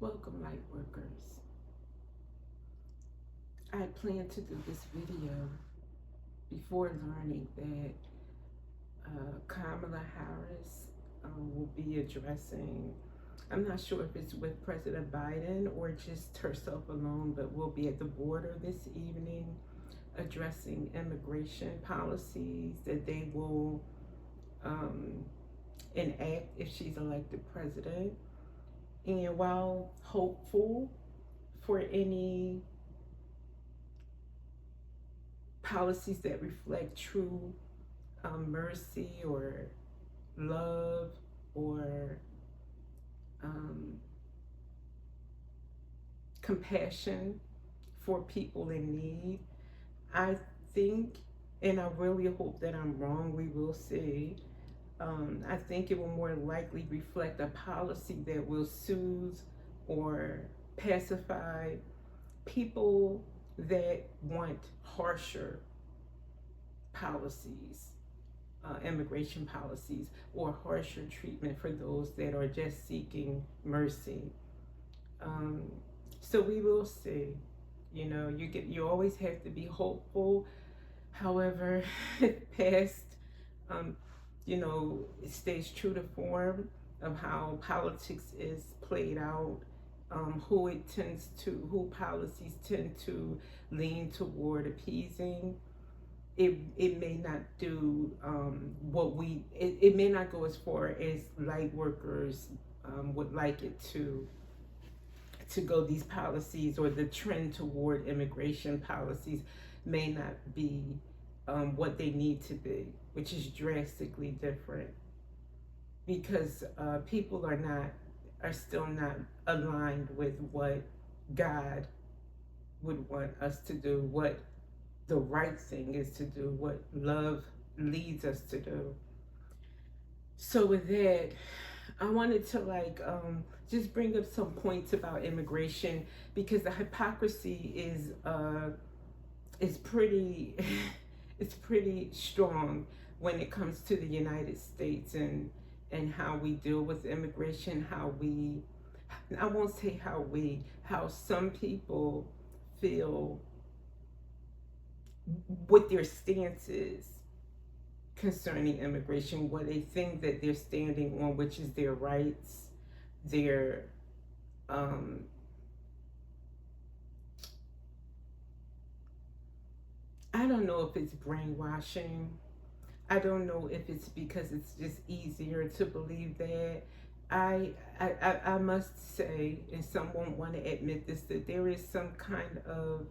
Welcome, light workers. I plan to do this video before learning that Kamala Harris will be addressing, I'm not sure if it's with President Biden or just herself alone, but will be at the border this evening addressing immigration policies that they will um, enact if she's elected president. And while hopeful for any policies that reflect true mercy or love or um, compassion for people in need. I think, and I really hope that I'm wrong, we will see. I think it will more likely reflect a policy that will soothe or pacify people that want harsher policies, immigration policies, or harsher treatment for those that are just seeking mercy. Um, so we will see. You always have to be hopeful. However, past um, it stays true to form of how politics is played out, who policies tend to lean toward appeasing. It may not do it may not go as far as light workers would like it to go. These policies or the trend toward immigration policies may not be what they need to be, which is drastically different because people are still not aligned with what God would want us to do, what the right thing is to do, what love leads us to do. So with that, I wanted to just bring up some points about immigration because the hypocrisy is pretty it's pretty strong when it comes to the United States and how we deal with immigration, I won't say how some people feel what their stance is concerning immigration, what they think that they're standing on, which is their rights, their um, I don't know if it's brainwashing. I don't know if it's because it's just easier to believe that. I must say, and some won't want to admit this, that there is some kind of,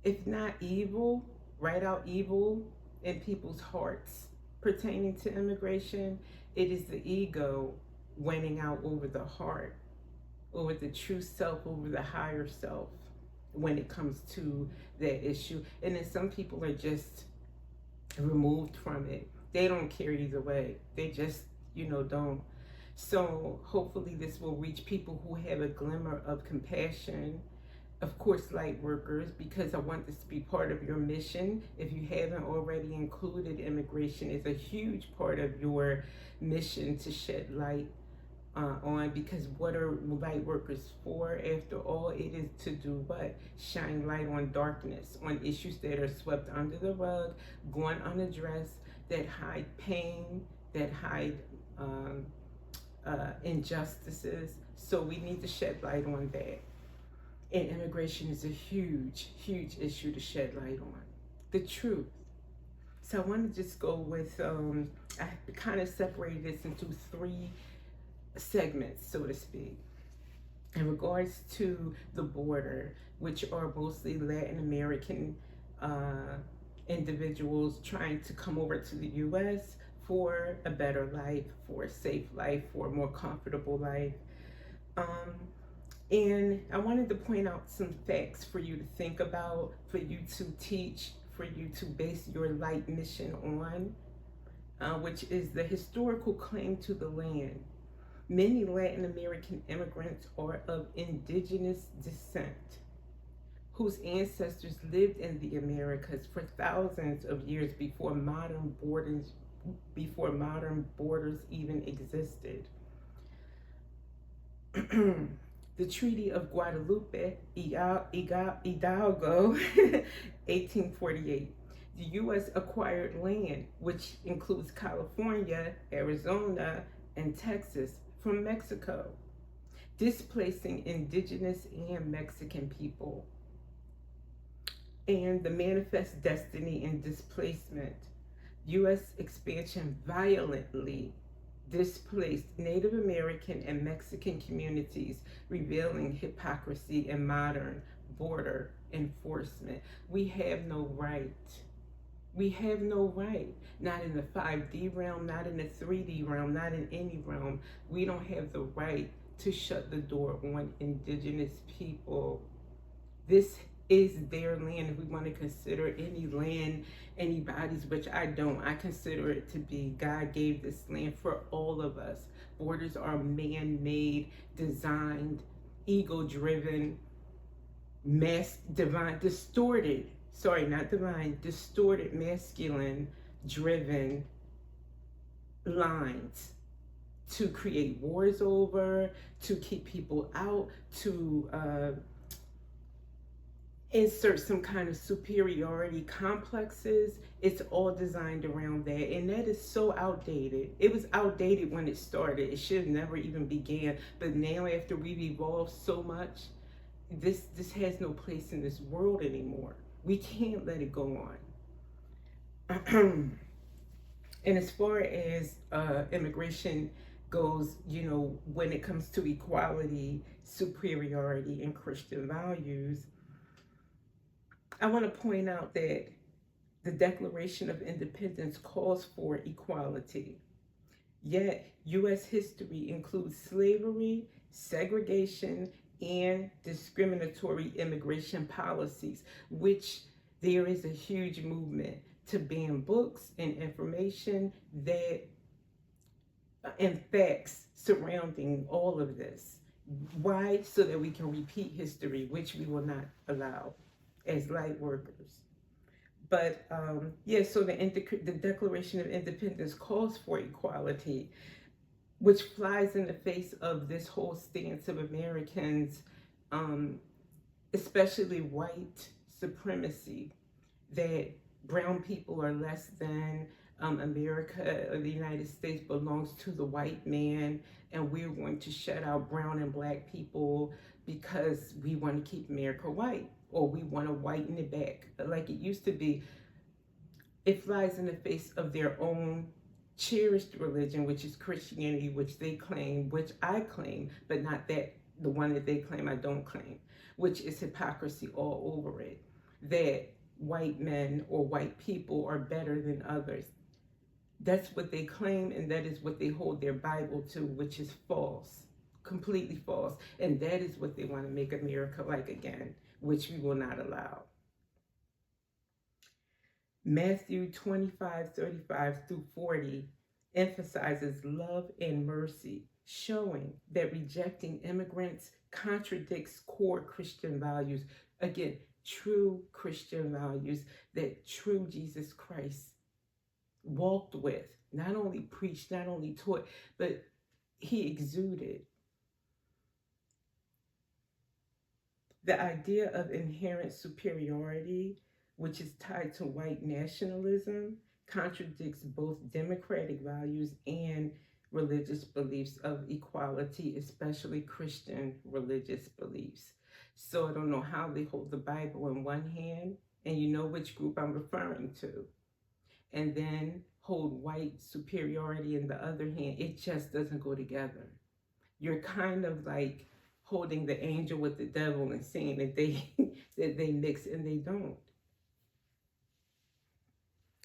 if not evil, right out evil in people's hearts pertaining to immigration. It is the ego winning out over the heart, over the true self, over the higher self when it comes to that issue. And then some people are just removed from it. They don't care either way. They just, don't. So hopefully this will reach people who have a glimmer of compassion. Of course, light workers, because I want this to be part of your mission. If you haven't already included immigration as a huge part of your mission to shed light on, because what are light workers for? After all, it is to do what? Shine light on darkness, on issues that are swept under the rug, going unaddressed, that hide pain, that hide injustices. So we need to shed light on that. And immigration is a huge, huge issue to shed light on. The truth. So I want to just go with, I kind of separated this into three segments, so to speak, in regards to the border, which are mostly Latin American individuals trying to come over to the U.S. for a better life, for a safe life, for a more comfortable life. And I wanted to point out some facts for you to think about, for you to teach, for you to base your light mission on, which is the historical claim to the land. Many Latin American immigrants are of indigenous descent, whose ancestors lived in the Americas for thousands of years before modern borders even existed. The Treaty of Guadalupe, Hidalgo, 1848. The U.S. acquired land, which includes California, Arizona, and Texas, from Mexico, displacing indigenous and Mexican people. And the manifest destiny and displacement. U.S. expansion violently displaced Native American and Mexican communities, revealing hypocrisy in modern border enforcement. We have no right. We have no right. Not in the 5D realm, not in the 3D realm, not in any realm. We don't have the right to shut the door on indigenous people. This is their land. If we want to consider any land anybody's, which I don't, I consider it to be, God gave this land for all of us. Borders are man-made, designed, ego-driven, distorted, sorry, not divine, distorted, masculine driven lines to create wars over, to keep people out, to insert some kind of superiority complexes. It's all designed around that, and that is so outdated. It was outdated when it started. It should have never even began. But now, after we've evolved so much, this has no place in this world anymore. We can't let it go on. And as far as immigration goes, when it comes to equality, superiority, and Christian values, I want to point out that the Declaration of Independence calls for equality. Yet, U.S. history includes slavery, segregation, and discriminatory immigration policies, which there is a huge movement to ban books and information that and facts surrounding all of this. Why? So that we can repeat history, which we will not allow as light workers. But so the Declaration of Independence calls for equality, which flies in the face of this whole stance of Americans, especially white supremacy, that brown people are less than, America or the United States belongs to the white man, and we're going to shut out brown and black people because we want to keep America white, or we want to whiten it back like it used to be. It flies in the face of their own cherished religion, which is Christianity, which they claim, which I claim, but not that the one that they claim I don't claim, which is hypocrisy all over it, that white men or white people are better than others. That's what they claim, and that is what they hold their Bible to, which is false, completely false. And that is what they want to make America like again, which we will not allow. Matthew 25:35-40 emphasizes love and mercy, showing that rejecting immigrants contradicts core Christian values. Again, true Christian values that true Jesus Christ walked with, not only preached, not only taught, but he exuded. The idea of inherent superiority, which is tied to white nationalism, contradicts both democratic values and religious beliefs of equality, especially Christian religious beliefs. So I don't know how they hold the Bible in one hand, and you know which group I'm referring to, and then hold white superiority in the other hand. It just doesn't go together. You're kind of like holding the angel with the devil and saying that they that they mix, and they don't.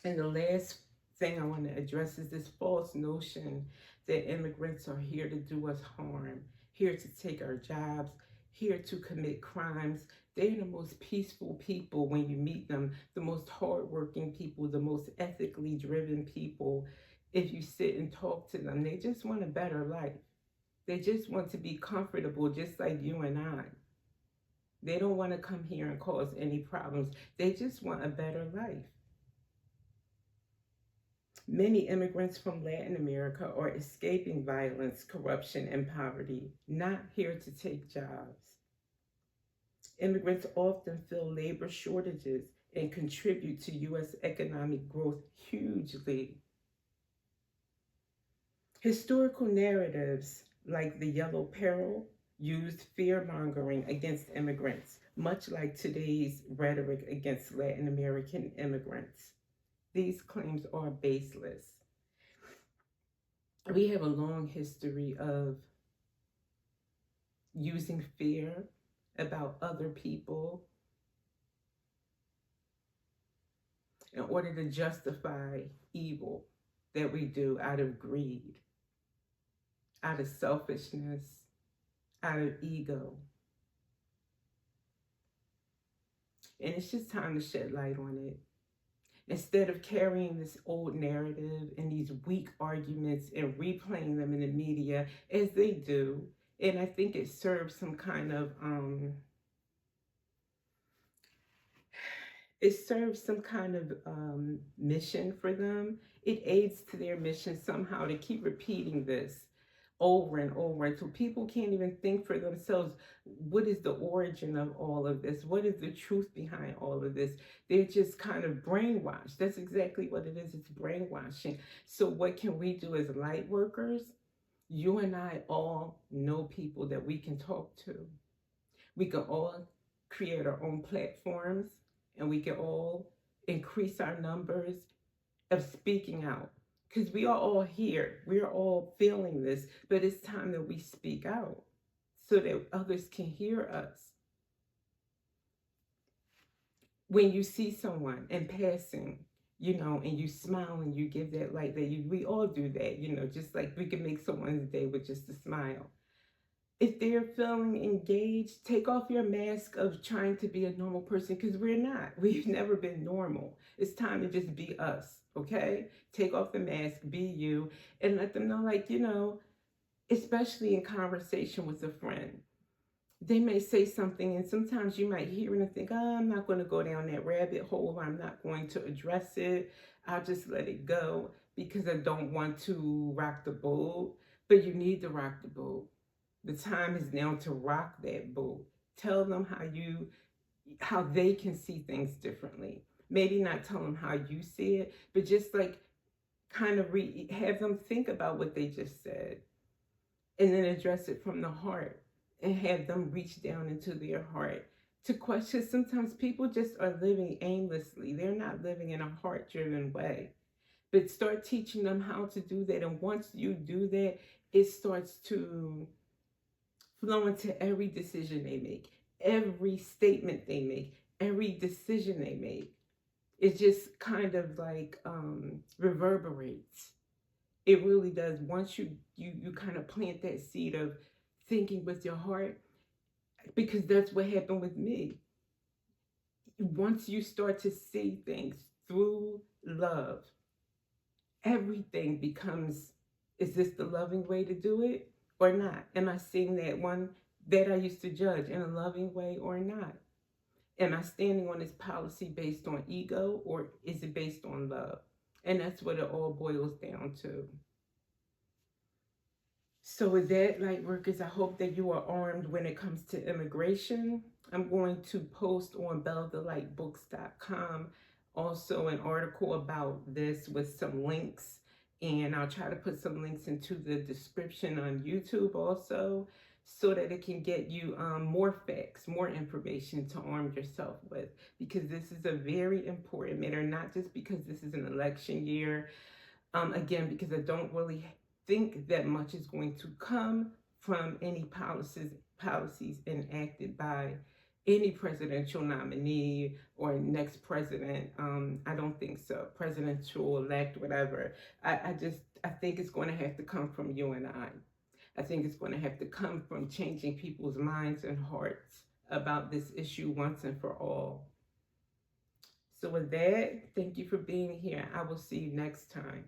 And the last thing I want to address is this false notion that immigrants are here to do us harm, here to take our jobs, here to commit crimes. They're the most peaceful people when you meet them, the most hardworking people, the most ethically driven people. If you sit and talk to them, they just want a better life. They just want to be comfortable, just like you and I. They don't want to come here and cause any problems. They just want a better life. Many immigrants from Latin America are escaping violence, corruption, and poverty, not here to take jobs. Immigrants often fill labor shortages and contribute to U.S. economic growth hugely. Historical narratives like the Yellow Peril used fear mongering against immigrants, much like today's rhetoric against Latin American immigrants. These claims are baseless. We have a long history of using fear about other people in order to justify evil that we do out of greed, out of selfishness, out of ego. And it's just time to shed light on it. Instead of carrying this old narrative and these weak arguments and replaying them in the media as they do, and I think it serves some kind of mission for them. It aids to their mission somehow to keep repeating this over and over until people can't even think for themselves, what is the origin of all of this? What is the truth behind all of this? They're just kind of brainwashed. That's exactly what it is. It's brainwashing. So what can we do as light workers? You and I all know people that we can talk to. We can all create our own platforms, and we can all increase our numbers of speaking out, because we are all here. We are all feeling this, but it's time that we speak out so that others can hear us. When you see someone in passing, and you smile and you give that light, we all do that, just like we can make someone's day with just a smile. If they're feeling engaged, take off your mask of trying to be a normal person, because we're not. We've never been normal. It's time to just be us, okay? Take off the mask, be you, and let them know, especially in conversation with a friend. They may say something, and sometimes you might hear it and think, oh, I'm not going to go down that rabbit hole. I'm not going to address it. I'll just let it go because I don't want to rock the boat. But you need to rock the boat. The time is now to rock that boat. Tell them how they can see things differently. Maybe not tell them how you see it, but just kind of have them think about what they just said, and then address it from the heart, and have them reach down into their heart to question. Sometimes people just are living aimlessly. They're not living in a heart-driven way. But start teaching them how to do that. And once you do that, it starts to flow into every decision they make, every statement they make, every decision they make. It just kind of reverberates. It really does. Once you kind of plant that seed of thinking with your heart, because that's what happened with me. Once you start to see things through love, everything becomes, is this the loving way to do it or not? Am I seeing that one that I used to judge in a loving way or not? Am I standing on this policy based on ego, or is it based on love? And that's what it all boils down to. So with that, light workers, I hope that you are armed when it comes to immigration. I'm going to post on bellethelightbooks.com also an article about this with some links, and I'll try to put some links into the description on YouTube also, so that it can get you more facts, more information to arm yourself with, because this is a very important matter, not just because this is an election year, again, because I don't really think that much is going to come from any policies enacted by any presidential nominee or next president. I don't think so. Presidential elect, whatever. I think it's going to have to come from you and I. I think it's going to have to come from changing people's minds and hearts about this issue once and for all. So with that, thank you for being here. I will see you next time.